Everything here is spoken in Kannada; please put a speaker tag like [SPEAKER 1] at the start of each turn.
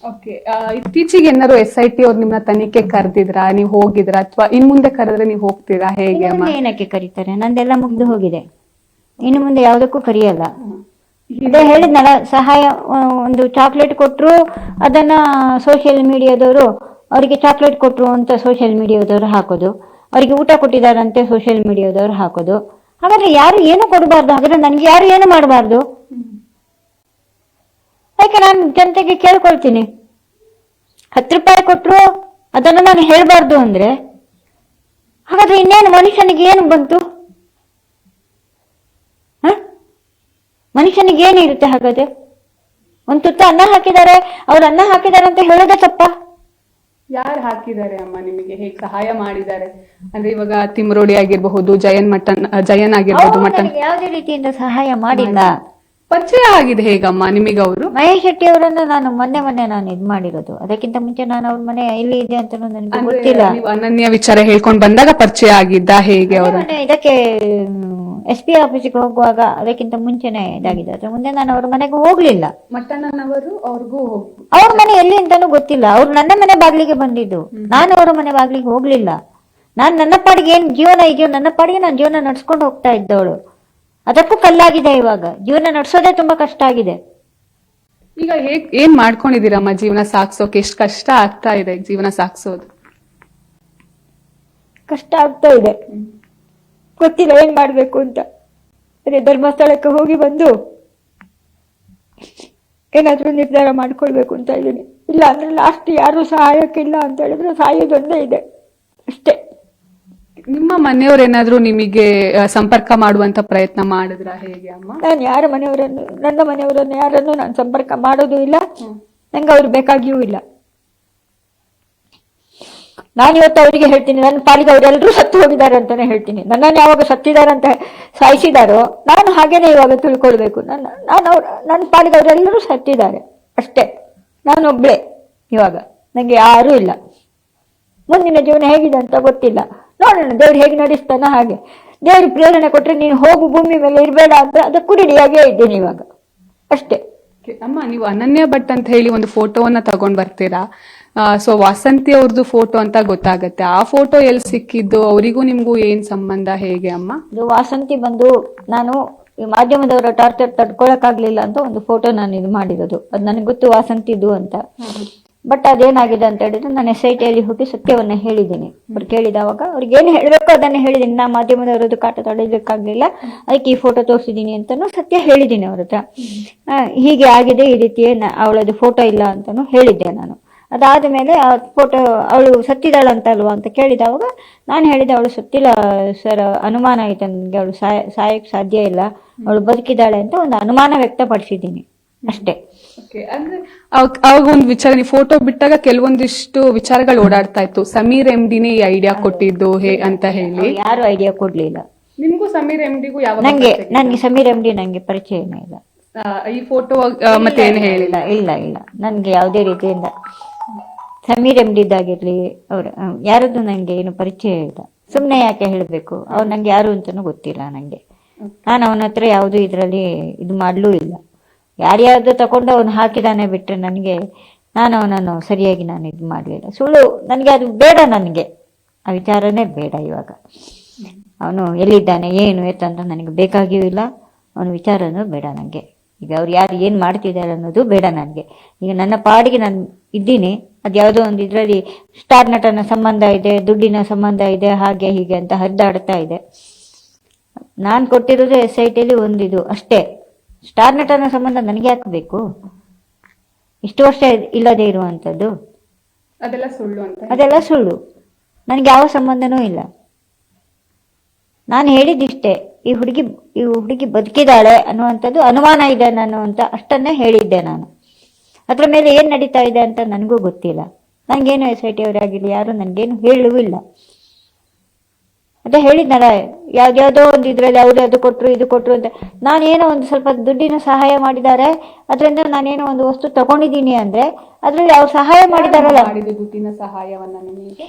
[SPEAKER 1] ಓಕೆ, ಇತ್ತೀಚೆಗೆ ಏನಾದ್ರು SIT ಅವ್ರು ನಿಮ್ನ ತನಿಖೆ ಕರೆದಿದ್ರಾ, ನೀವ್ ಹೋಗಿದ್ರಾ, ಅಥವಾ ಇನ್ ಮುಂದೆ ಕರೆದ್ರೆ ನೀವ್ ಹೋಗ್ತೀರಾ, ಹೇಗೆ ಅಮ್ಮ?
[SPEAKER 2] ಏನಕ್ಕೆ ಕರೀತಾರೆ? ನಂದೆಲ್ಲ ಮುಗ್ದು ಹೋಗಿದೆ, ಇನ್ನು ಮುಂದೆ ಯಾವ್ದಕ್ಕೂ ಕರೆಯಲ್ಲ. ಅದೇ ಹೇಳಿದ್ನಲ್ಲ, ಸಹಾಯ ಒಂದು ಚಾಕ್ಲೇಟ್ ಕೊಟ್ರು ಅದನ್ನ ಸೋಷಿಯಲ್ ಮೀಡಿಯಾದವರು ಅವರಿಗೆ ಚಾಕ್ಲೇಟ್ ಕೊಟ್ರು ಅಂತ ಸೋಷಿಯಲ್ ಮೀಡಿಯಾದವರು ಹಾಕೋದು, ಅವರಿಗೆ ಊಟ ಕೊಟ್ಟಿದ್ದಾರಂತೆ ಸೋಷಿಯಲ್ ಮೀಡಿಯಾದವರು ಹಾಕೋದು. ಹಾಗಾದ್ರೆ ಯಾರು ಏನು ಕೊಡಬಾರ್ದು? ಹಾಗಾದ್ರೆ ನನ್ಗೆ ಯಾರು ಏನು ಮಾಡಬಾರ್ದು? ಯಾಕೆ ನಾನು ಜನತೆಗೆ ಕೇಳ್ಕೊಳ್ತೀನಿ, 10 ರೂಪಾಯಿ ಕೊಟ್ರು ಅದನ್ನು ನಾನು ಹೇಳ್ಬಾರ್ದು ಅಂದ್ರೆ ಹಾಗಾದ್ರೆ ಇನ್ನೇನು ಮನುಷ್ಯನಿಗೆ ಏನು ಬಂತು? ಮನುಷ್ಯನಿಗೆ ಏನು ಇರುತ್ತೆ ಹಾಗಾದ್ರೆ? ಒಂದು ತುತ್ತ ಅನ್ನ ಹಾಕಿದ್ದಾರೆ, ಅವ್ರು ಅನ್ನ ಹಾಕಿದ್ದಾರೆ ಅಂತ ಹೇಳೋದೇ ತಪ್ಪ?
[SPEAKER 1] ಯಾರು ಹಾಕಿದ್ದಾರೆ ಅಮ್ಮ ನಿಮಗೆ? ಹೇಗೆ ಸಹಾಯ ಮಾಡಿದ್ದಾರೆ ಅಂದ್ರೆ ಇವಾಗ ತಿಮ್ರೋಡಿ ಆಗಿರಬಹುದು, ಜಯನ್ ಆಗಿರ್ಬಹುದು, ಮಟನ್
[SPEAKER 2] ಯಾವುದೇ ರೀತಿಯಿಂದ ಸಹಾಯ ಮಾಡಿಲ್ಲ.
[SPEAKER 1] ಪರಿಚಯ ಆಗಿದೆ ಹೇಗಮ್ಮ ನಿಮಗೆ ಅವರು?
[SPEAKER 2] ಮಹೇಶ್ ಶೆಟ್ಟಿ ಅವರನ್ನ ನಾನು ಮೊನ್ನೆ ನಾನು ಇದ್ ಮಾಡಿರೋದು, ಅದಕ್ಕಿಂತ ಮುಂಚೆ ನಾನು ಅವ್ರ ಮನೆ ಎಲ್ಲಿ ಇದೆ ಅಂತ ನನಗೆ ಗೊತ್ತಿಲ್ಲ.
[SPEAKER 1] ನೀವು ಅನನ್ಯ ವಿಚಾರ ಹೇಳ್ಕೊಂಡ್ ಬಂದಾಗ ಪರಿಚಯ ಆಗಿದ್ದ ಹೇಗೆ ಅವರು?
[SPEAKER 2] ಇದಕ್ಕೆ SP ಆಫೀಸಿಗೆ ಹೋಗುವಾಗ ಅದಕ್ಕಿಂತ ಮುಂಚೆನೆ ಇದಾಗಿದೆ. ಅದ್ರ ಮುಂದೆ ನಾನು ಅವ್ರ ಮನೆಗೆ ಹೋಗ್ಲಿಲ್ಲ.
[SPEAKER 1] ಮಟ್ಟಣ್ಣನವರು ಅವ್ರಿಗೂ
[SPEAKER 2] ಅವ್ರ ಮನೆ ಎಲ್ಲಿ ಅಂತಾನು ಗೊತ್ತಿಲ್ಲ. ಅವ್ರು ನನ್ನ ಮನೆ ಬಾಗ್ಲಿಗೆ ಬಂದಿದ್ದು, ನಾನು ಅವ್ರ ಮನೆ ಬಾಗ್ಲಿಗೆ ಹೋಗ್ಲಿಲ್ಲ. ನಾನ್ ನನ್ನ ಪಾಡಿಗೆ ಏನ್ ಜೀವನ ಇದೆಯೋ ನನ್ನ ಪಾಡಿಗೆ ನಾನು ಜೀವನ ನಡ್ಸ್ಕೊಂಡು ಹೋಗ್ತಾ ಇದ್ದವಳು. ಅದಕ್ಕೂ ಕಲ್ಲಾಗಿದೆ. ಇವಾಗ ಜೀವನ ನಡ್ಸೋದೇ ತುಂಬಾ ಕಷ್ಟ ಆಗಿದೆ.
[SPEAKER 1] ಈಗ ಏನ್ ಮಾಡ್ಕೊಂಡಿದ್ದೀರಮ್ಮ ಜೀವನ ಸಾಗ್ಸೋಕೆ? ಎಷ್ಟು ಕಷ್ಟ ಆಗ್ತಾ ಇದೆ ಜೀವನ ಸಾಗ್ಸೋದು?
[SPEAKER 2] ಕಷ್ಟ ಆಗ್ತಾ ಇದೆ, ಗೊತ್ತಿಲ್ಲ ಏನ್ ಮಾಡ್ಬೇಕು ಅಂತ. ಅದೇ ಧರ್ಮಸ್ಥಳಕ್ಕೆ ಹೋಗಿ ಬಂದು ಏನಾದ್ರೂ ನಿರ್ಧಾರ ಮಾಡ್ಕೊಳ್ಬೇಕು ಅಂತ ಇದ್ದೀನಿ. ಇಲ್ಲ ಅಂದ್ರೆ ಲಾಸ್ಟ್ ಯಾರು ಸಹಾಯಕ್ಕಿಲ್ಲ ಅಂತ ಹೇಳಿದ್ರೆ ಸಾಯೋದೊಂದೇ ಇದೆ ಅಷ್ಟೇ.
[SPEAKER 1] ನಿಮ್ಮ ಮನೆಯವ್ರು ಏನಾದ್ರು ನಿಮಗೆ ಸಂಪರ್ಕ ಮಾಡುವಂತ ಪ್ರಯತ್ನ ಮಾಡಿದ್ರ ಹೇಗೆ ಅಮ್ಮ?
[SPEAKER 2] ನಾನು ನನ್ನ ಮನೆಯವರನ್ನು ಯಾರನ್ನು ನಾನು ಸಂಪರ್ಕ ಮಾಡೋದು ಇಲ್ಲ. ನಂಗೆ ಅವ್ರು ಬೇಕಾಗಿಯೂ ಇಲ್ಲ. ನಾನು ಇವತ್ತು ಅವರಿಗೆ ಹೇಳ್ತೀನಿ, ನನ್ನ ಪಾಲಿಗೆ ಅವರೆಲ್ಲರೂ ಸತ್ತು ಹೋಗಿದ್ದಾರೆ ಅಂತಾನೆ ಹೇಳ್ತೀನಿ. ನನ್ನನ್ನು ಯಾವಾಗ ಸತ್ತಿದ್ದಾರೆ ಅಂತ ಸಾಯಿಸಿದಾರೋ ನಾನು ಹಾಗೇನೆ ಇವಾಗ ತಿಳ್ಕೊಳ್ಬೇಕು. ನನ್ನ ಪಾಲಿಗೆ ಅವರೆಲ್ಲರೂ ಸತ್ತಿದ್ದಾರೆ ಅಷ್ಟೇ. ನಾನೊಬ್ಳೆ ಇವಾಗ, ನಂಗೆ ಯಾರೂ ಇಲ್ಲ. ಮುಂದಿನ ಜೀವನ ಹೇಗಿದೆ ಅಂತ ಗೊತ್ತಿಲ್ಲ. ನೋಡೋಣ ದೇವ್ರು ಹೇಗೆ ನಡೆಸ್ತಾನ ಹಾಗೆ. ದೇವ್ರು ಪ್ರೇರಣೆ ಕೊಟ್ರೆ ನೀನು ಹೋಗು ಭೂಮಿ ಮೇಲೆ ಇರಬೇಡ ಅಂತ ಅದಕ್ಕೂ ರೆಡಿಯಾಗೇ ಇದ್ದೀನಿ ಇವಾಗ ಅಷ್ಟೇ.
[SPEAKER 1] ಅಮ್ಮ, ನೀವು ಅನನ್ಯ ಭಟ್ ಅಂತ ಹೇಳಿ ಒಂದು ಫೋಟೋವನ್ನ ತಗೊಂಡ್ ಬರ್ತೀರಾ. ಸೊ ವಾಸಂತಿ ಅವ್ರದ್ದು ಫೋಟೋ ಅಂತ ಗೊತ್ತಾಗತ್ತೆ. ಆ ಫೋಟೋ ಎಲ್ಲಿ ಸಿಕ್ಕಿದ್ದು? ಅವರಿಗೂ ನಿಮ್ಗೂ ಏನ್ ಸಂಬಂಧ, ಹೇಗೆ ಅಮ್ಮ?
[SPEAKER 2] ಇದು ವಾಸಂತಿ ಬಂದು ನಾನು ಈ ಮಾಧ್ಯಮದವರ ಟಾರ್ಚರ್ ತಡ್ಕೊಳಕ್ಕಾಗ್ಲಿಲ್ಲ ಅಂತ ಒಂದು ಫೋಟೋ ನಾನು ಇದು ಮಾಡಿರೋದು. ಅದು ನನಗೆ ಗೊತ್ತು ವಾಸಂತಿದು ಅಂತ. ಬಟ್ ಅದೇನಾಗಿದೆ ಅಂತ ಹೇಳಿದ್ರೆ ನಾನು SIT ಹೋಗಿ ಸತ್ಯವನ್ನ ಹೇಳಿದ್ದೀನಿ. ಅವ್ರು ಕೇಳಿದವಾಗ ಅವ್ರಿಗೆ ಏನು ಹೇಳ್ಬೇಕು ಅದನ್ನ ಹೇಳಿದ್ದೀನಿ. ನಾ ಮಾಧ್ಯಮದವರದ್ದು ಕಾಟ ತಡೆಯಕ್ಕಾಗ್ಲಿಲ್ಲ, ಅದಕ್ಕೆ ಈ ಫೋಟೋ ತೋರಿಸಿದೀನಿ ಅಂತಾನು ಸತ್ಯ ಹೇಳಿದ್ದೀನಿ ಅವ್ರ ಹತ್ರ. ಹೀಗೆ ಆಗಿದೆ, ಈ ರೀತಿ ಅವಳದು ಫೋಟೋ ಇಲ್ಲ ಅಂತಾನು ಹೇಳಿದ್ದೆ ನಾನು. ಅದಾದ ಮೇಲೆ ಆ ಫೋಟೋ ಅವಳು ಸತ್ತಿದಾಳಂತ ಅಲ್ವಾ ಅಂತ ಕೇಳಿದವಾಗ ನಾನು ಹೇಳಿದೆ, ಅವಳು ಸತ್ತಿಲ್ಲ ಸರ್, ಅನುಮಾನ ಆಯ್ತು ನನಗೆ, ಅವಳು ಸಾಯಕ್ಕೆ ಸಾಧ್ಯ ಇಲ್ಲ, ಅವಳು ಬದುಕಿದ್ದಾಳೆ ಅಂತ ಒಂದು ಅನುಮಾನ ವ್ಯಕ್ತಪಡಿಸಿದ್ದೀನಿ ಅಷ್ಟೇ.
[SPEAKER 1] ಅಂದ್ರೆ ಅವಾಗ ಒಂದು ವಿಚಾರ, ನೀವು ಫೋಟೋ ಬಿಟ್ಟಾಗ ಕೆಲವೊಂದಿಷ್ಟು ವಿಚಾರಗಳು ಓಡಾಡ್ತಾ ಇತ್ತು. ಸಮೀರ್ MDನೇ ಈ ಐಡಿಯಾ ಕೊಟ್ಟಿದ್ದು ಅಂತ ಹೇಳಿ.
[SPEAKER 2] ಯಾರು ಐಡಿಯಾ ಕೊಡ್ಲಿಲ್ಲ.
[SPEAKER 1] ನಿಮ್ಗೂ ಸಮೀರ್ MDಗೂ ಯಾವ?
[SPEAKER 2] ನನಗೆ ಸಮೀರ್ MD ನಂಗೆ ಪರಿಚಯನೇ ಇಲ್ಲ.
[SPEAKER 1] ಈ ಫೋಟೋ ಮತ್ತೆ ಏನು ಹೇಳಿಲ್ಲ?
[SPEAKER 2] ಇಲ್ಲ ನನ್ಗೆ ಯಾವುದೇ ರೀತಿಯಿಂದ ಸಮೀರ್ MDದ್ದಾಗಿರ್ಲಿ ಅವ್ರ ಯಾರದ್ದು ನಂಗೆ ಏನು ಪರಿಚಯ ಇಲ್ಲ. ಸುಮ್ನೆ ಯಾಕೆ ಹೇಳ್ಬೇಕು? ಅವ್ರು ನಂಗೆ ಯಾರು ಅಂತಾನು ಗೊತ್ತಿಲ್ಲ ನಂಗೆ. ನಾನು ಅವನ ಹತ್ರ ಯಾವುದು ಇದರಲ್ಲಿ ಇದು ಮಾಡ್ಲೂ ಇಲ್ಲ. ಯಾರ್ಯಾರ್ದು ತಗೊಂಡು ಅವನು ಹಾಕಿದಾನೆ ಬಿಟ್ರೆ ನನಗೆ ನಾನು ಅವನನ್ನು ಸರಿಯಾಗಿ ನಾನು ಇದು ಮಾಡಲಿಲ್ಲ. ಸುಳ್ಳು ನನಗೆ ಅದು ಬೇಡ, ನನಗೆ ಆ ವಿಚಾರನೇ ಬೇಡ. ಇವಾಗ ಅವನು ಎಲ್ಲಿದ್ದಾನೆ ಏನು ಎತ್ತಂತ ನನಗೆ ಬೇಕಾಗಿಯೂ ಇಲ್ಲ. ಅವನ ವಿಚಾರನೂ ಬೇಡ ನನಗೆ. ಈಗ ಅವ್ರು ಯಾರು ಏನು ಮಾಡ್ತಿದ್ದಾರೆ ಅನ್ನೋದು ಬೇಡ ನನಗೆ. ಈಗ ನನ್ನ ಪಾಡಿಗೆ ನಾನು ಇದ್ದೀನಿ. ಅದು ಯಾವುದೋ ಒಂದು ಇದರಲ್ಲಿ ಸ್ಟಾರ್ ನಟನ ಸಂಬಂಧ ಇದೆ, ದುಡ್ಡಿನ ಸಂಬಂಧ ಇದೆ, ಹಾಗೆ ಹೀಗೆ ಅಂತ ಹರಿದಾಡ್ತಾ ಇದೆ. ನಾನು ಕೊಟ್ಟಿರೋದು SIT ಒಂದಿದು ಅಷ್ಟೇ. ಸ್ಟಾರ್ ನಟನ ಸಂಬಂಧ ನನಗೆ ಯಾಕೆ ಬೇಕು? ಇಷ್ಟು ವರ್ಷ ಇಲ್ಲದೆ ಇರುವಂಥದ್ದು ಅದೆಲ್ಲ ಸುಳ್ಳು. ನನಗೆ ಯಾವ ಸಂಬಂಧನೂ ಇಲ್ಲ. ನಾನು ಹೇಳಿದ್ದಿಷ್ಟೇ, ಈ ಹುಡುಗಿ ಬದುಕಿದಾಳೆ ಅನ್ನುವಂಥದ್ದು ಅನುಮಾನ ಇದೆ ನಾನು ಅಂತ ಅಷ್ಟನ್ನೇ ಹೇಳಿದ್ದೆ ನಾನು. ಅದ್ರ ಮೇಲೆ ಏನ್ ನಡೀತಾ ಇದೆ ಅಂತ ನನಗೂ ಗೊತ್ತಿಲ್ಲ. ನನಗೇನು SIT ಅವರಾಗಿರ್ಲಿ ಯಾರು ನನಗೇನು ಹೇಳೂ ಇಲ್ಲ. ಅದೇ ಹೇಳಿದ್ನಲ್ಲ, ಯಾವ್ದ್ಯಾವ್ದೋ ಒಂದು ಇದ್ರಲ್ಲಿ ಅವ್ರು ಅದು ಕೊಟ್ರು ಇದು ಕೊಟ್ರು ಅಂತ. ನಾನೇನೋ ಒಂದು ಸ್ವಲ್ಪ ದುಡ್ಡಿನ ಸಹಾಯ ಮಾಡಿದ್ದಾರೆ, ಅದರಿಂದ ನಾನೇನೋ ಒಂದು ವಸ್ತು ತಗೊಂಡಿದ್ದೀನಿ ಅಂದ್ರೆ ಅದ್ರಲ್ಲಿ ಅವ್ರು ಸಹಾಯ ಮಾಡಿದಾರಲ್ಲ.
[SPEAKER 1] ದುಡ್ಡಿನ ಸಹಾಯವನ್ನ ನಿಮಗೆ